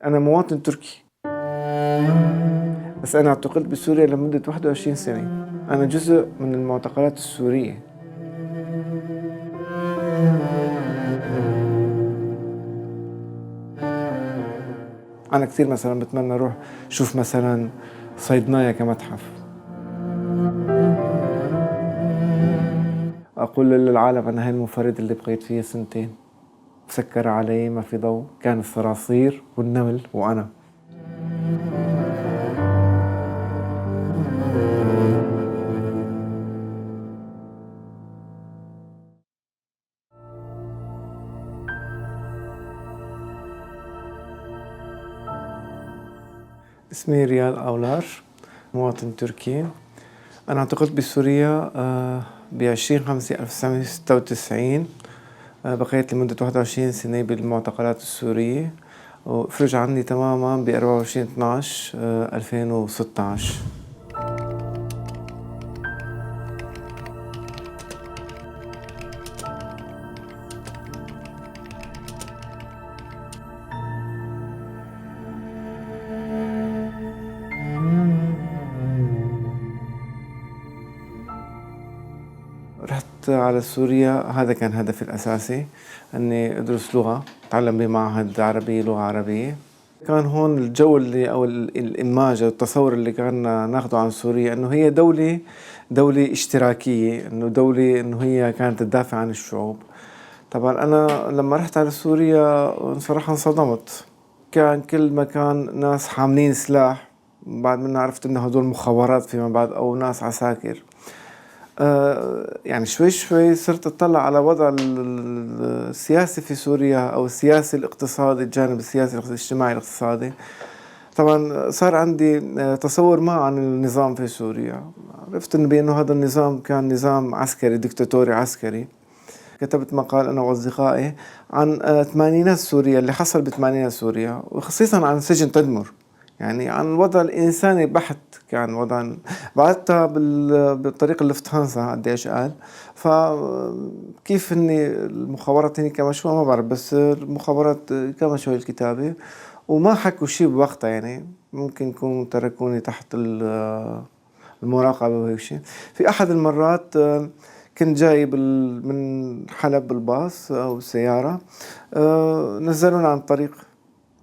أنا مواطن تركي، بس أنا اعتقلت بسوريا لمدة 21 سنة. أنا جزء من المعتقلات السورية. أنا كثير مثلا بتمنى أروح شوف مثلا صيدنايا كمتحف، أقول للعالم أنا هاي المنفردة اللي بقيت فيها سنتين، مسكر علي ما في ضوء، كان الصراصير والنمل وأنا. اسمي ريال أولار، مواطن تركي. أنا اعتقلت بسوريا ب20/5/1996. بقيت لمدة 21 سنة بالمعتقلات السورية، وأفرج عني تماما ب24/12/2016. رحت على سوريا، هذا كان هدفي الأساسي، أني أدرس لغة، أتعلم بمعهد عربي لغة عربية. كان هون الجو اللي أو الإماج أو التصور اللي كان ناخده عن سوريا إنه هي دولة اشتراكية، إنه هي كانت تدافع عن الشعوب. طبعا أنا لما رحت على سوريا صراحة انصدمت. كان كل مكان ناس حاملين سلاح، بعد منها عرفت إنه هدول مخابرات فيما بعد أو ناس عساكر. يعني شوي شوي صرت أطلع على وضع السياسي في سوريا أو السياسي الاقتصادي، الجانب السياسي الاجتماعي الاقتصادي. طبعا صار عندي تصور ما عن النظام في سوريا. عرفت بأنه هذا النظام كان نظام عسكري ديكتاتوري عسكري. كتبت مقال أنا وأصدقائي عن ثمانينات سوريا، اللي حصل بثمانينات سوريا، وخصيصا عن سجن تدمر، يعني عن الوضع الإنساني بحت. كان وضع بعتها بالطريق اللفتهانسا قد إيش قال. فكيف إني المخابرات هني كمشوها ما بعرف، بس المخابرات كمشوا الكتابة وما حكوا شيء بوقتها. يعني ممكن يكونوا تركوني تحت المراقبة وهيك شيء. في أحد المرات كنت جاي من حلب بالباص أو السيارة، نزلوني عن الطريق،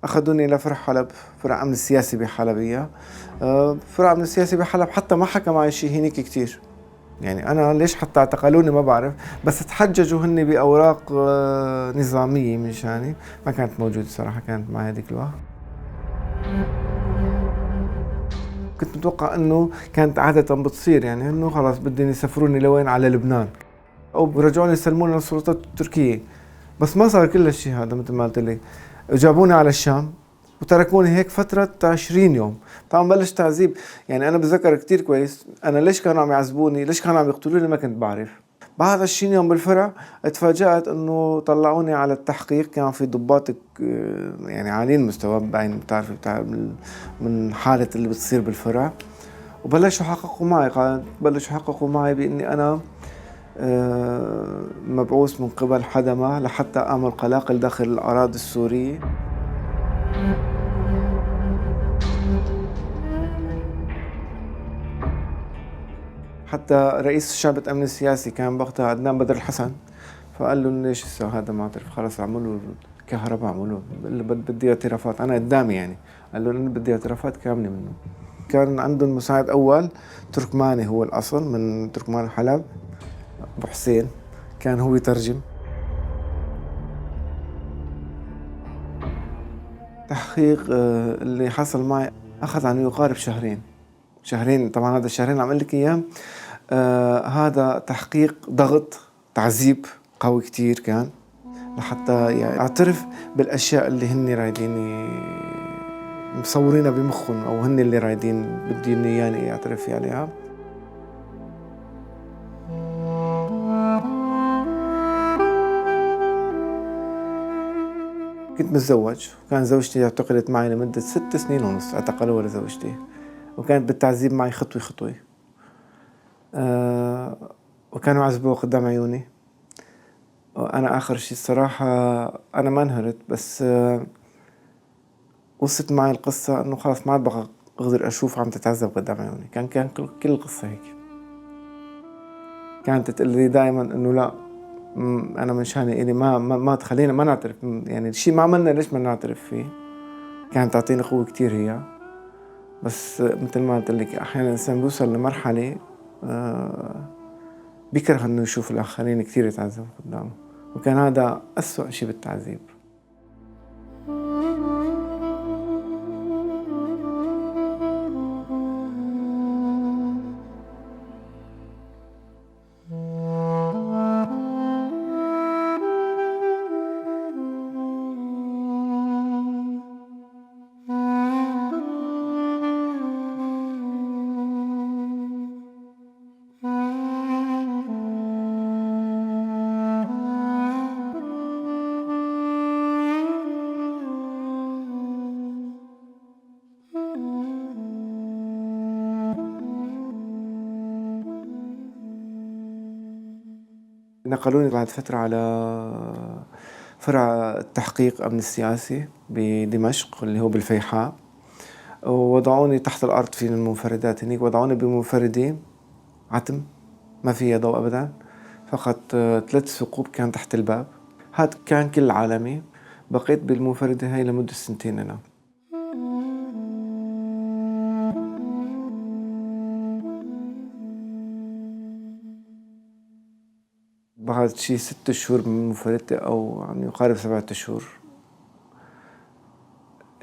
أخذوني لفرع حلب، فرع أمن السياسي بحلبية. فرع أمن السياسي بحلب حتى ما حكى معي شيء هنيك كتير. يعني أنا ليش حتى اعتقلوني ما بعرف، بس تحججوا هني بأوراق نظامية مشاني. ما كانت موجودة صراحة، كانت معي هذيك الوقت. كنت متوقع انه كانت عادة بتصير، يعني انه خلاص بدهم يسافروني لوين، على لبنان، او برجعوني يسلموني للسلطات التركية. بس ما صار كل هالشيء هذا مثل ما قلت لك. جابوني على الشام وتركوني هيك فترة 20 يوم. طبعا بلش تعذيب. يعني انا بتذكر كتير كويس انا ليش كانوا عم يعذبوني، ليش كانوا عم يقتلوني، ما كنت بعرف. بعد 20 يوم بالفرع اتفاجأت انه طلعوني على التحقيق. كان في ضباط يعني عاليين المستوى، باين بتعرفي من حالة اللي بتصير بالفرع. وبلشوا يحققوا معي، بلشوا يحققوا معي باني انا مبعوث من قبل حدا ما لحتى اعمل قلاقل داخل الاراضي السورية. حتى رئيس شعبة أمن السياسي كان وقتها عدنان بدر الحسن، فقال له ليش هسه هذا ما تعرف، خلص اعملوا كهرباء، اعملوا اللي بدي اعترافات انا قدامي. يعني قال له انا بدي اعترافات كامله منه. كان عندهم مساعد اول تركماني، هو الاصل من تركمان حلب، ابو حسين، كان هو يترجم. تحقيق اللي حصل معي اخذ عنه يقارب شهرين. طبعا هذا الشهرين عم اقول لك اياه هذا تحقيق ضغط تعذيب قوي كتير كان، لحتى يعني اعترف بالاشياء اللي هن رايدين مصورينها بمخهم، او هن اللي رايدين بدهم اياني اعترف عليها. كنت متزوج، وكان زوجتي اعتقلت معي لمدة 6 سنين ونص، اعتقلوها لزوجتي، وكانت بالتعذيب معي خطوة خطوة. وكانوا يعذبوها قدام عيوني. وأنا آخر شي الصراحة أنا ما انهرت، بس وصلت معي القصة إنه خلاص ما عاد بقى أقدر أشوف عم تتعذب قدام عيوني. كان كل القصة هيك. كانت تقول لي دائما إنه لا، أنا من شأني إلي ما تخلينا ما نعترف، يعني الشيء ما عملنا ليش ما نعترف فيه. كانت تعطيني قوة كتير هي. بس مثل ما قلت لك أحيانا الإنسان بيوصل لمرحلة بيكره إنه يشوف الآخرين كتير يتعذبوا قدامه، وكان هذا أسوأ شيء بالتعذيب. نقلوني بعد فترة على فرع التحقيق أمن السياسي بدمشق اللي هو بالفيحاء، ووضعوني تحت الأرض في المنفردات هنيك. وضعوني بمنفردة عتم ما فيها ضوء أبدا، فقط 3 ثقوب كان تحت الباب. هاد كان كل عالمي. بقيت بالمنفردة هاي لمدة 2 أنا. بعد شي 6 شهور من منفردتي أو عم يقارب 7 شهور،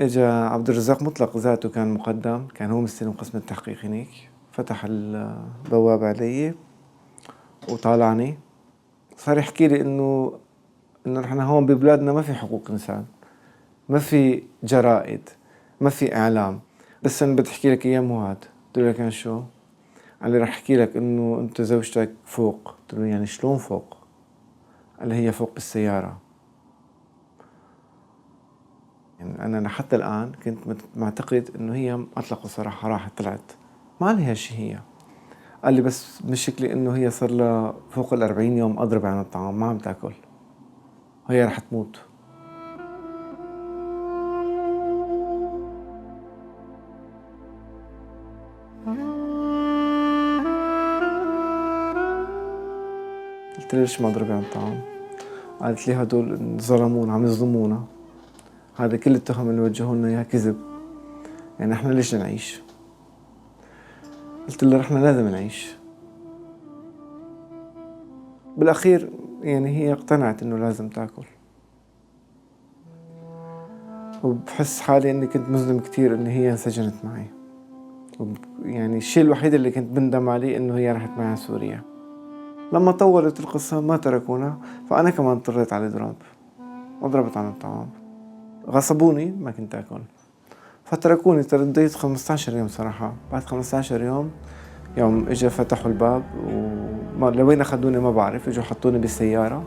إجا عبد الرزاق مطلق ذاته كان مقدم، كان هو مستلم قسم التحقيق هنيك. فتح البوابة علي وطالعني، صار يحكي لي إنه نحن هون ببلادنا ما في حقوق إنسان، ما في جرائد، ما في إعلام، بس أنا بدي أحكي لك إياه مو هاد. قلت له كان شو؟ قال لي رح أحكي لك إنه أنت زوجتك فوق. قلت له يعني شلون فوق؟ قال لي هي فوق بالسيارة. يعني أنا لحتى الآن كنت معتقد إنه هي أطلقوا صراحة راحت طلعت ما لها شي هي. قال لي بس مشكلة إنه هي صار لها فوق 40 يوم أضرب عن الطعام ما عم تاكل، وهي رح تموت. قلت لها ليش ما أضرب عن الطعام؟ قالت لي هدول ظلمونا، عم يظلمونا، هذا كل التهم اللي وجهوا لنا إياها كذب، يعني إحنا ليش نعيش؟ قلت له إحنا لازم نعيش. بالأخير يعني هي اقتنعت إنه لازم تاكل. وبحس حالي إني كنت مظلم كتير إن هي انسجنت معي. يعني الشيء الوحيد اللي كنت بندم عليه إنه هي رحت معي على سوريا. لما طولت القصة ما تركونا، فأنا كمان اضطريت على الإضراب وضربت عن الطعام. غصبوني ما كنت أكل، فتركوني. ترديت 15 يوم صراحة. بعد 15 يوم يوم إجا فتحوا الباب لوين أخذوني ما بعرف. إجوا حطوني بالسيارة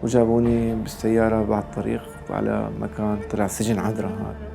وجابوني بالسيارة بعد طريق على مكان طلع سجن عذرا. هذا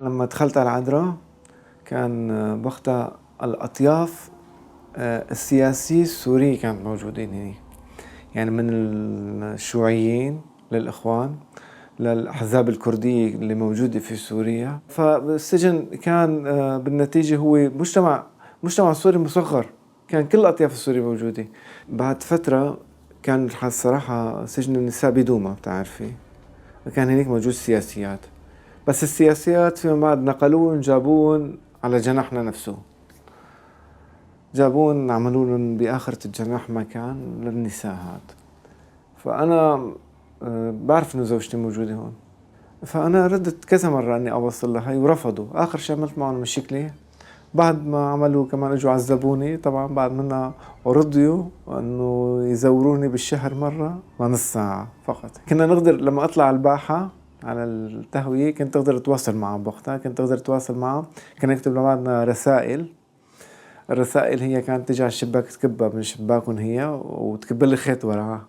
لما دخلت على العذراء كان وقتها الأطياف السياسية السورية كانت موجودين هنا، يعني من الشيوعيين للإخوان للأحزاب الكردية اللي موجودة في سوريا. فالسجن كان بالنتيجة هو مجتمع سوري مصغر، كان كل الأطياف السورية موجودة. بعد فترة كان الصراحة سجن النساء بدوما بتعرفي، وكان هناك موجود سياسيات، بس السياسيات فيما بعد نقلون جابون على جناحنا نفسه، جابون عملوا لهم بآخرة الجناح مكان للنساء هاد. فأنا بعرف إنه زوجتي موجودة هون، فأنا ردت كذا مرة إني أوصل لهي ورفضوا. آخر شي عملت معهم مشكلة، بعد ما عملوا كمان اجوا عذبوني طبعا بعد منها، ورضيوا انه يزوروني بالشهر مرة لنص ساعة فقط. كنا نقدر لما اطلع على الباحة على التهوية كنت اقدر اتواصل معهم بوقتها، كنت اقدر اتواصل معهم، كنا نكتب لبعضنا رسائل. الرسائل هي كانت تجي على الشباك تكبها من شباكهم هي وتكب لي خيط وراها،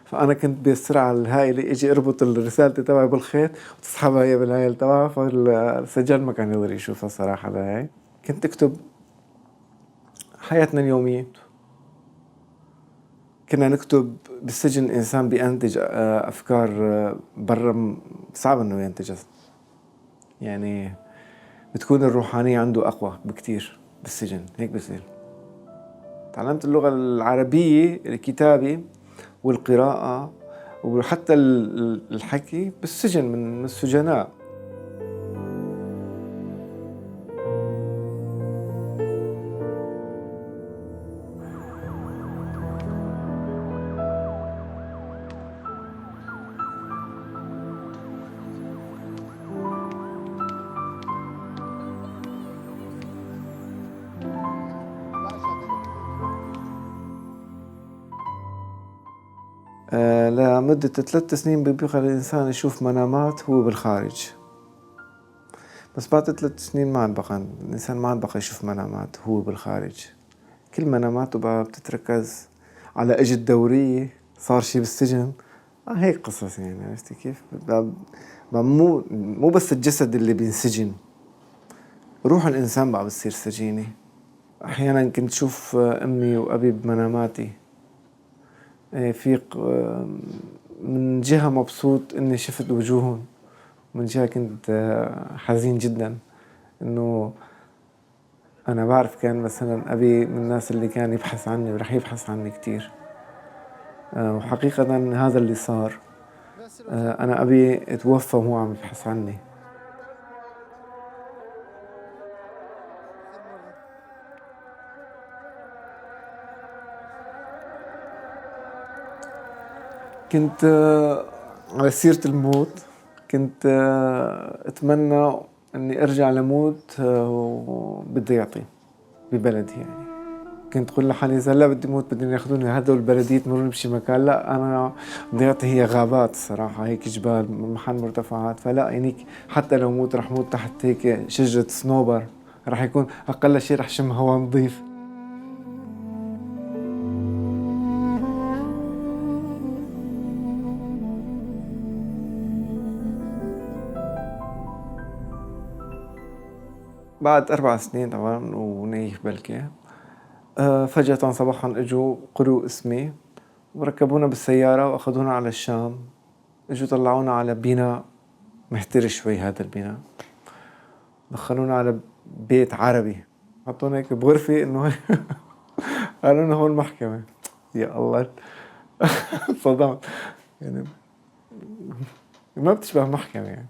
فانا كنت بالسرعة الهائلة اجي اربط الرسالة تبعي بالخيط وتسحبها هي بالهايل تبعها، فالسجان ما كان يقدر يشوفها صراحة لهي. كنت اكتب حياتنا اليومية، كنا نكتب بالسجن. الإنسان بينتج أفكار برا صعب إنه ينتجها، يعني بتكون الروحانية عنده أقوى بكتير بالسجن، هيك بصير. تعلمت اللغة العربية الكتابة والقراءة وحتى الحكي بالسجن من السجناء. لمدة 3 سنين بيبقى الإنسان يشوف منامات هو بالخارج، بس بعد 3 سنين ما عاد بقى الإنسان ما عاد بقى يشوف منامات هو بالخارج. كل مناماته بقى بتتركز على إجت دورية، صار شي بالسجن، هيك قصص يعني. عرفتي كيف؟ بقى مو بس الجسد اللي بينسجن، روح الإنسان بقى بتصير سجينة. أحيانا كنت شوف أمي وأبي بمناماتي، في من جهة مبسوط إني شفت وجوههم، من جهة كنت حزين جدا إنه أنا بعرف كان مثلا أبي من الناس اللي كان يبحث عني ورح يبحث عني كتير. وحقيقة هذا اللي صار. أنا أبي توفى وهو عم يبحث عني. كنت على سيرة الموت كنت أتمنى إني أرجع لموت بضيعتي ببلدي. يعني كنت أقول لحالي إذا لا بدي موت بدهم ياخذوني هدول البلدية يمروني بشي مكان، لا أنا ضيعتي هي غابات الصراحة، هيك جبال محل مرتفعات، فلا يعني حتى لو موت رح موت تحت هيك شجرة صنوبر، رح يكون أقل شي رح شم هوا نظيف. بعد 4 سنين طبعا ونايف بلكي، فجأة صباحا اجوا قروا اسمي وركبونا بالسيارة واخذونا على الشام. اجوا طلعونا على بناء محتري شوي، هذا البناء دخلونا على بيت عربي، حطونا هيك بغرفة انه قالوا لنا هون المحكمة. يا الله صدمت، يعني ما بتشبه محكمة يعني.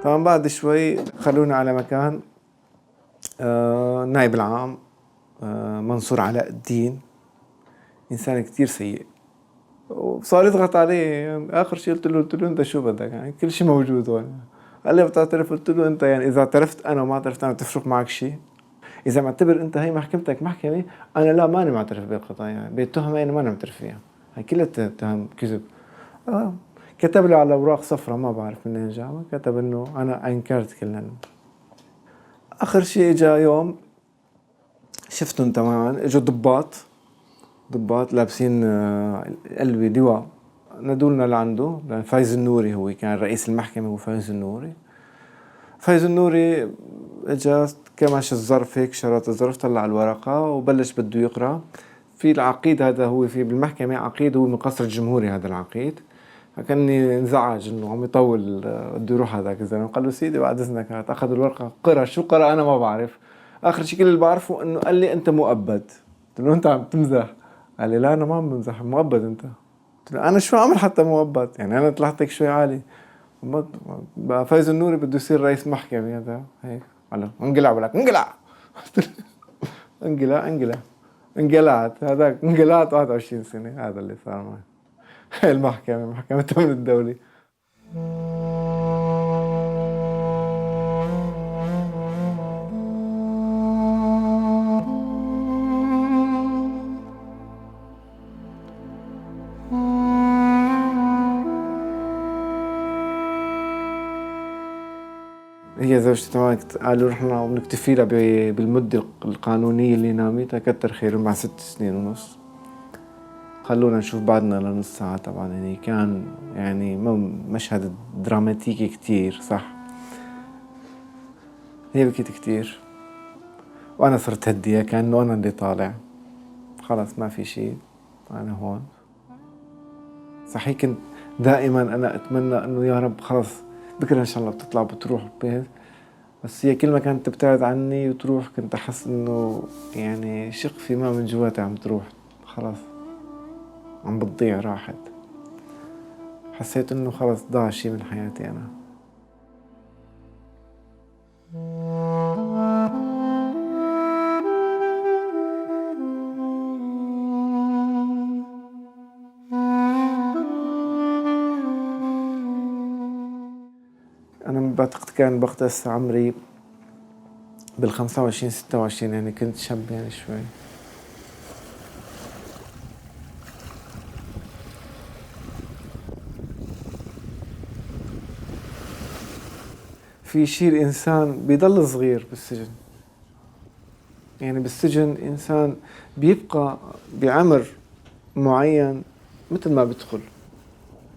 طبعا بعد شوي خلونا على مكان نائب العام منصور علاء الدين، إنسان كتير سيء وصار يضغط عليه. آخر شيء قلت له أنت شو بدك يعني كل شيء موجود هون. قال لي بتعترف؟ قلت له أنت يعني إذا اعترفت أنا وما اعترفت أنا بتفرق معك شيء؟ إذا معتبر أنت هي محكمتك محكمة، أنا لا ماني معترف بالقضايا، بالتهمة أنا ماني معترف فيها، هي كلها تهم كذب. كتب لي على أوراق صفرة ما بعرف منين جابها، كتب إنه أنا أنكرت كلنا. آخر شيء إجا يوم شفتهم تماما، إجوا ضباط لابسين قلبي لواء، نادولنا لعنده. فايز النوري هو كان رئيس المحكمة، هو فايز النوري. فايز النوري اجا كمش الظرف هيك، شرط الظرف طلع الورقة وبلش بده يقرأ. في العقيد هذا هو في بالمحكمة عقيد هو من قصر الجمهوري، هذا العقيد. فكاني انزعج انه عم يطول بده يروح هذاك الزلمه. قال له سيدي بعد اذنك، اخذ الورقه قرا. شو قرا؟ انا ما بعرف. اخر شيء كل اللي بعرفه انه قال لي انت مؤبد. قلت له انت عم تمزح؟ قال لي لا انا ما عم بمزح، مؤبد انت. قلت له انا شو عمل حتى مؤبد؟ يعني انا طلعت هيك شوي عالي. بقى فايز النوري بده يصير رئيس محكمة هذا هيك على انقلع ولك انقلع انقلع انقلعت هذاك انقلعت 21 سنة هذا اللي صار معي. هاي المحكمة محكمة الأمن الدولي. هي زوجتي طبعا قالوا رحنا بنكتفي لها بالمدة القانونية اللي نامتها كتر خيرهم مع 6 سنين ونص. خلونا نشوف بعضنا لنص ساعة. طبعا يعني كان يعني مشهد دراماتيكي كتير صح. هي بكيت كتير وأنا صرت هدية كأنه أنا اللي طالع خلاص ما في شيء أنا هون. صحيح كنت دائما أنا أتمنى أنه يا رب خلاص بكرة إن شاء الله بتطلع بتروح البيت. بس هي كل ما كانت تبتعد عني وتروح كنت أحس إنه يعني شقفي ما من جواتي عم تروح خلاص عم بتضيع راحت. حسيت إنه خلاص ضاع شي من حياتي أنا. أنا بعتقد كان وقتها هسه عمري بال25 26 يعني كنت شاب يعني شوي. في شيء الإنسان بيضل صغير بالسجن. يعني بالسجن إنسان بيبقى بعمر معين مثل ما بيدخل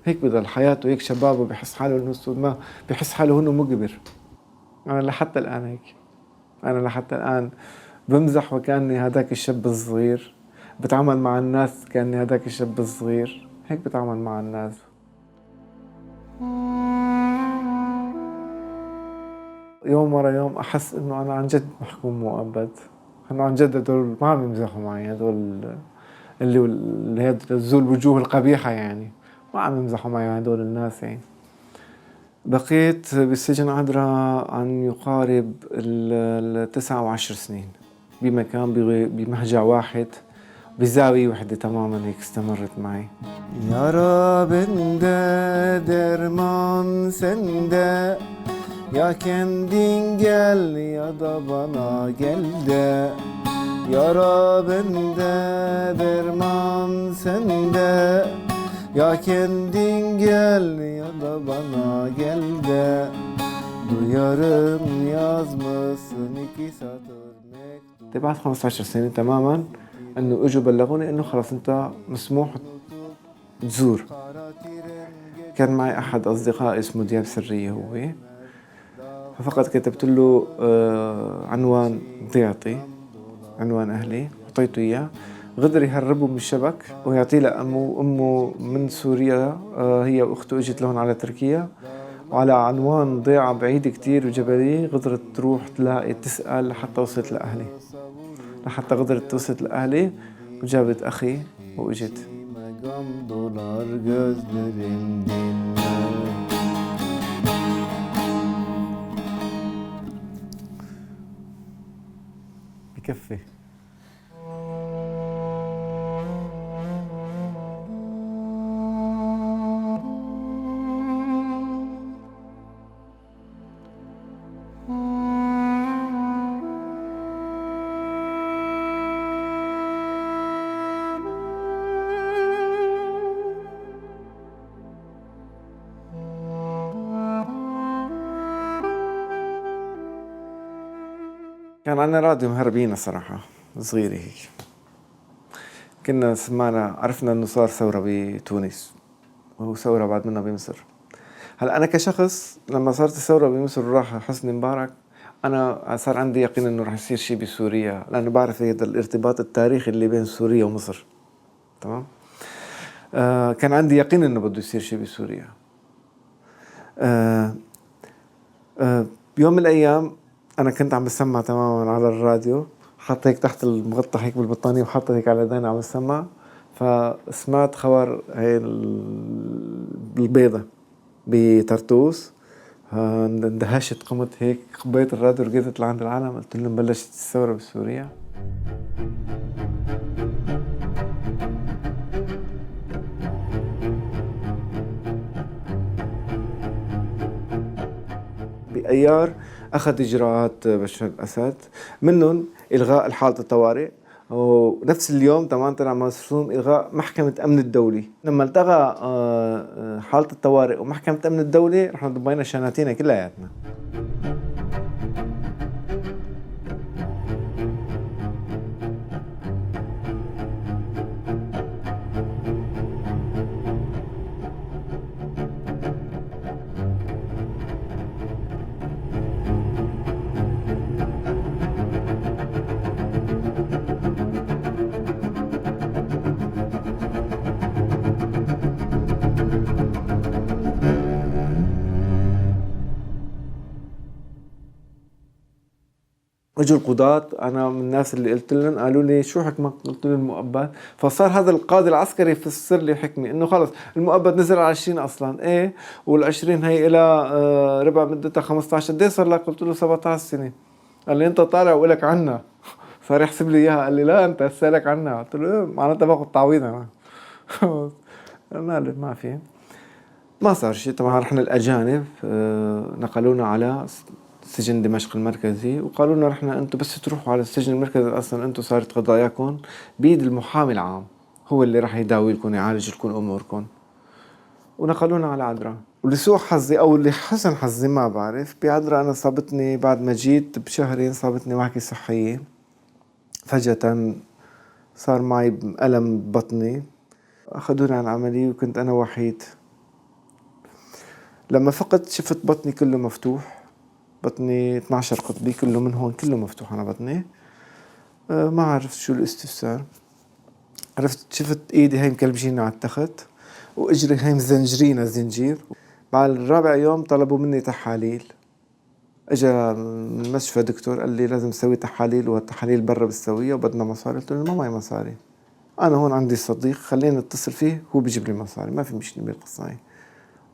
هيك بضل حياته هيك شبابه بحس حاله إنه ما بحس حاله إنه مقبر. أنا لحتى الآن هيك. أنا لحتى الآن بمزح وكأني هذاك الشاب الصغير بتعامل مع الناس كأني هذاك الشاب الصغير هيك بتعامل مع الناس. يوم ورا يوم أحس إنه أنا عن جد محكوم مؤبد. إنه عن جد هدول ما عم يمزحوا معي هدول اللي ذو الوجوه القبيحة يعني ما عم يمزحوا معي هدول الناس يعني. بقيت بالسجن عذرا عن يقارب 9 و10 سنين بمكان بمهجع واحد بزاوية وحدة تماما هيك استمرت معي. يا Rab'inde derman sende ya kendin gel ya da bana gel de Ya Rab'inde derman sende Ya kendin gel ya da bana gel de Duyarım yazmasın 2 satır mektup. بعد 15 سنة تماما انه اجوا بلغوني انه خلاص انت مسموح تزور. كان معي احد اصدقائي اسمه دياب سرية هو. فقط كتبت له عنوان ضيعتي عنوان اهلي اعطيته اياه غدر يهربه من الشبك ويعطيه لأمه من سوريا. هي وأخته اجت لهون على تركيا وعلى عنوان ضيعة بعيد كتير وجبلية غدرت تروح تلاقي تسأل لحتى وصلت لأهلي. لحتى غدرت وصلت لأهلي وجابت أخي وإجت. بكفي. كان عنا راديو مهربينا صراحة صغيرة هيك. كنا سمعنا عرفنا انه صار ثورة بتونس وهو ثورة بعد منها بمصر. هلا انا كشخص لما صارت الثورة بمصر وراح حسني مبارك انا صار عندي يقين انه راح يصير شيء بسوريا لانه بعرف هذا الارتباط التاريخي اللي بين سوريا ومصر. تمام. كان عندي يقين انه بده يصير شيء بسوريا. بيوم من الايام انا كنت عم بسمع تماما على الراديو حط هيك تحت المغطى هيك بالبطانية وحط هيك على ديني عم بسمع فسمعت خبر هاي البيضة بطرطوس. اندهشت، قمت هيك خبيت الراديو رجعت لعند العالم، قلت لهم بلشت الثورة بسوريا. بأيار أخذ إجراءات بشار الأسد، منهم إلغاء حالة الطوارئ، ونفس اليوم كمان طلع مرسوم إلغاء محكمة أمن الدولي. لما التغى حالة الطوارئ ومحكمة أمن الدولي رح ضبينا شناتينا كلياتنا. اجوا القضاة، انا من الناس اللي قلت لهم، قالوا لي شو حكمك؟ قلت لهم المؤبد. فصار هذا القاضي العسكري يفسر لي حكمي انه خلص المؤبد نزل على 20 اصلا، ايه وال20 هي الى ربع مدتها 15. قد صار لك؟ قلت له 17 سنة. قال لي انت طالع ولك عنا. صار يحسب لي اياها، قال لي لا انت هسه لك عنا. قلت له ايه معناتها باخذ تعويض انا. قلنا له ما في، ما صار شيء. طبعا رحنا الاجانب، نقلونا على سجن دمشق المركزي، وقالوا لنا رحنا انتم بس تروحوا على السجن المركزي اصلا انتم صارت قضاياكم بيد المحامي العام، هو اللي راح يداوي لكم يعالج لكم اموركم. ونقلونا على عذراء. ولسوء حظي او لحسن حظي ما بعرف، بعذراء انا صابتني بعد ما جيت بشهرين صابتني وعكة صحية فجأة، صار معي ألم ببطني، أخذوني على العملية وكنت أنا وحيد. لما فقت شفت بطني كله مفتوح، بطني 12 قطبي كله من هون كله مفتوح على بطني. ما عرفت شو الاستفسار. عرفت شفت ايدي هاي مكلبشينة على التخت، واجري هاي مزنجرينة زنجير. بعد الرابع يوم طلبوا مني تحاليل. اجا من المستشفى دكتور قال لي لازم تسوي تحاليل، والتحاليل برا بتسويها وبدنا مصاري. قلت له ما معي مصاري، انا هون عندي صديق خليني اتصل فيه هو بيجيب لي مصاري، ما في مشكلة بالقصة هاي.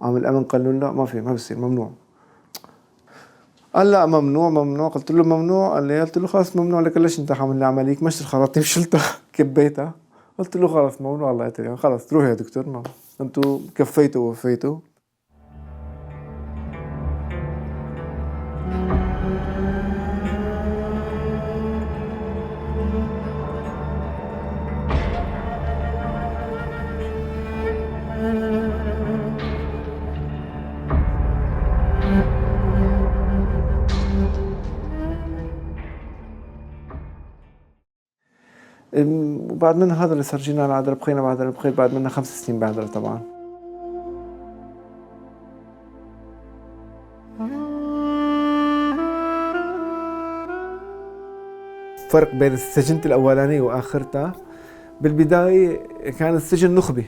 عامل الامن قال لا ما في، ما بصير، ممنوع. قال لا ممنوع ممنوع. قلت له ممنوع؟ قال لي، قلت له خلاص ممنوع لك، ليش انت عامل لي عملية؟ مشت الخراطيم شلتها كبيتها. قلت له خلاص ممنوع. الله يعطيك خلاص تروح يا دكتور، ما انتوا كفيتوا ووفيتوا. وبعد منها هذا اللي صار، جينا على عذراء بخينا بعد بخيت بعد منها 5 سنين بعذراء طبعا. فرق بين السجن الأولاني وآخرتها، بالبداية كان السجن نخبة،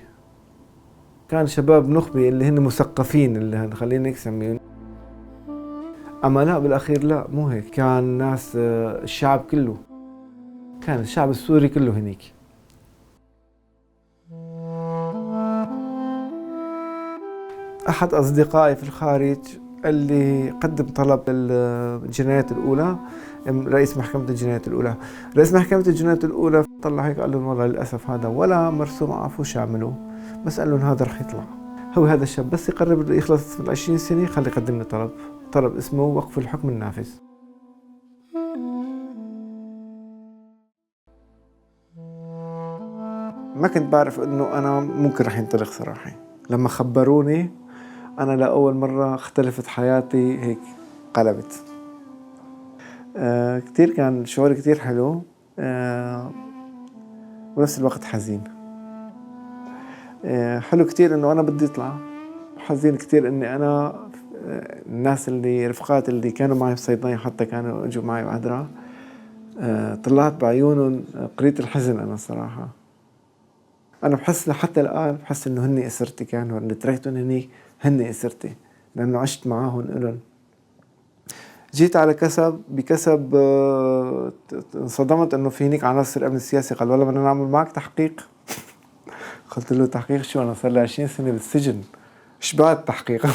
كان شباب نخبة اللي هن مثقفين اللي خلينا هيك نسميهم. أما لا بالأخير لا مو هيك، كان ناس الشعب كله، كان الشعب السوري كله هنيك. أحد أصدقائي في الخارج قال لي قدم طلب الجنايات الأولى، رئيس محكمة الجنايات الأولى. رئيس محكمة الجنايات الأولى طلع هيك قال لهم والله للأسف هذا ولا مرسوم، عارفوا شو يعملوا، بس قال لهم هذا رح يطلع. هو هذا الشاب بس يقرب يخلص في 20 سنة خلي يقدم لي طلب اسمه وقف الحكم النافذ. ما كنت بعرف انه انا ممكن رح ينطلق صراحة. لما خبروني انا لأول مرة اختلفت حياتي هيك، قلبت. كتير كان شعور كتير حلو، ونفس الوقت حزين. حلو كتير انه انا بدي اطلع، حزين كتير اني انا الناس اللي رفقات اللي كانوا معي في صيدلية حتى كانوا اجوا معي بعذراء، طلعت بعيونهم قريت الحزن. انا صراحة انا بحس لحتى الان بحس انه هني اسرتي، كانوا اللي تركتهم هنيك هني اسرتي، لانه عشت معاهم إلن. جيت على كسب بكسب، انصدمت انه في هنيك عناصر امن السياسي. قال والله بدنا نعمل معك تحقيق. قلت له تحقيق شو؟ انا صار لي 20 سنة بالسجن، شبعت تحقيقًا.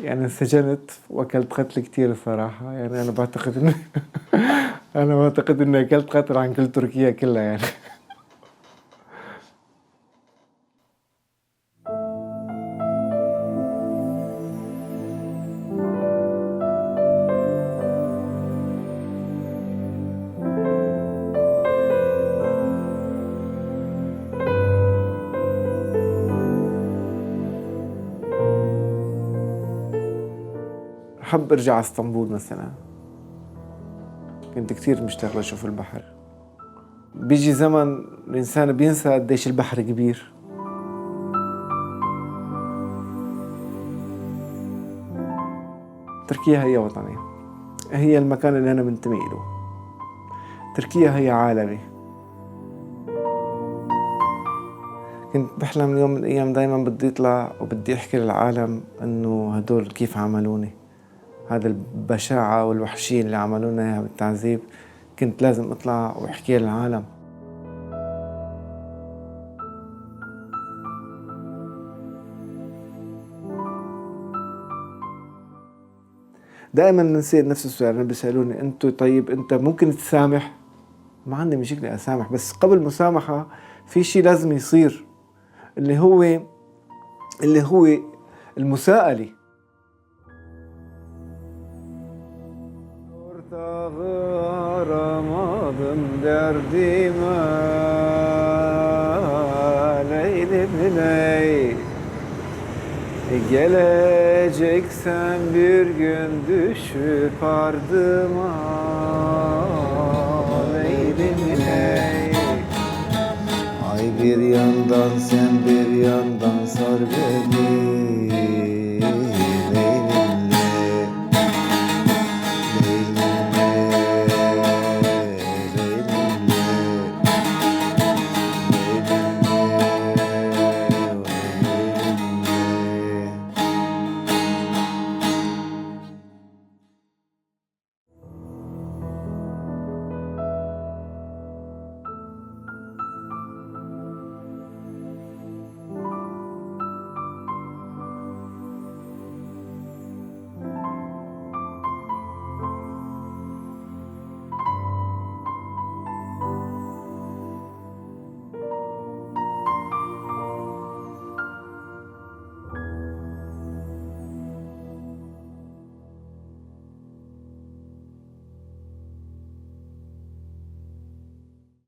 يعني انسجنت وأكلت قتل كتير الصراحة، يعني أنا باعتقد إني أنا باعتقد إني أكلت قتل عن كل تركيا كلها يعني. باحب أرجع على اسطنبول مثلًا، كنت كتير مشتاق لأشوف البحر. بيجي زمن الإنسان بينسى قديش البحر كبير. تركيا هي وطني، هي المكان اللي أنا منتمي إله، تركيا هي عالمي. كنت بحلم يوم من الأيام دايماً بدي أطلع وبدي أحكي للعالم إنه هدول كيف عملوني، هذا البشاعة والوحشية اللي عملونا إياها بالتعذيب، كنت لازم أطلع وأحكيها للعالم. دائماً بنسأل نفس السؤال، أنا بيسألوني أنتو طيب أنت ممكن تسامح؟ ما عندي مشكلة أسامح، بس قبل المسامحة في شي لازم يصير اللي هو المساءلة. Varamadım derdime Leylim ley Geleceksen bir gün düşüp ardıma Leylim ley Ay bir yandan sen bir yandan sar beni